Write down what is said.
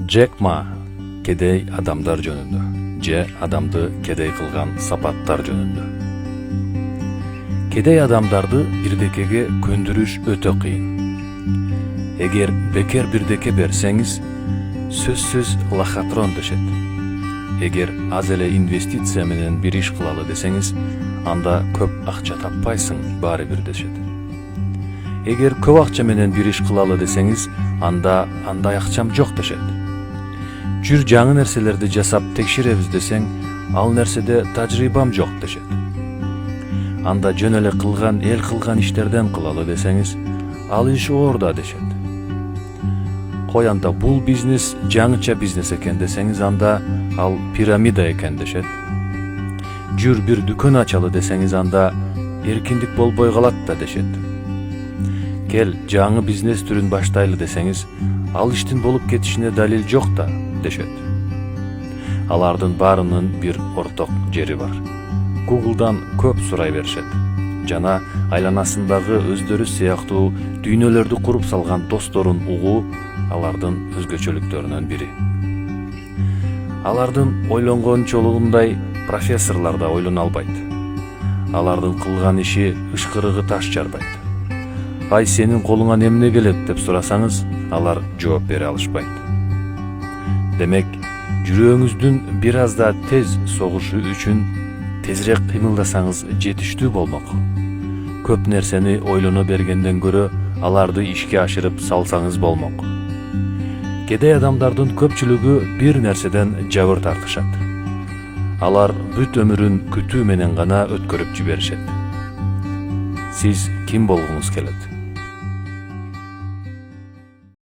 Джек Ма кедей адамдар жөнүндө же адамды кедей кылган сапаттар жөнүндө. Кедей адамдарды бирдекеге көндүрүш өтө кыйын. Эгер бекер бирдеке берсеңиз, сөзсүз лохотрон дешет. Эгер аз эле инвестиция менен бир иш кылалы десеңиз, анда көп акча таппайсың, баары бир дешет. Эгер көп акча менен бир иш кылалы десеңиз, анда андай акчам жок дешет. Жүр жаңы нерселерди жасап текшеребиз десең, ал нерседе тажрыйбам жок дешет. Анда жөн эле кылган эл кылган иштерден кылалы десеңиз, ал иш оор да дешет. Кой анда бул бизнес жаңыча бизнес экен десеңиз, анда ал пирамида экен дешет. Жүр бир дүкөн ачалы десеңиз, анда эркиндик болбой калат да дешет. Кел жаңы бизнес түрүн баштайлы десеңиз, ал иштин болуп кетишине далил жок да дешет. Алардын баарынын бир орток жери бар. Google'дан көп сурай беришет. Жана айланасындагы өздөрү сыяктуу дүйнөлөрдү куруп салган досторун угуу алардын өзгөчөлүктөрүнөн бири. Алардын ойлонгончолугундай профессорлор да ойлоно албайт. Алардын кылган иши ышкырыгы таш жарбайт. Ай сенин колуңан эмне келет деп сурасаңыз, алар жооп бере алышпайт. Демек, жүрөгүңүздүн бир аз да тез согушу үчүн тезирээк кыймылдасаңыз жетиштүү болмок. Көп нерсени ойлоно бергенден көрө аларды ишке ашырып салсаңыз болмок. Кедей адамдардын көпчүлүгү бир нерседен жабыр тартышат. Алар бүт өмүрүн күтүү менен гана өткөрүп жиберишет. Сиз ким болгуңуз келет?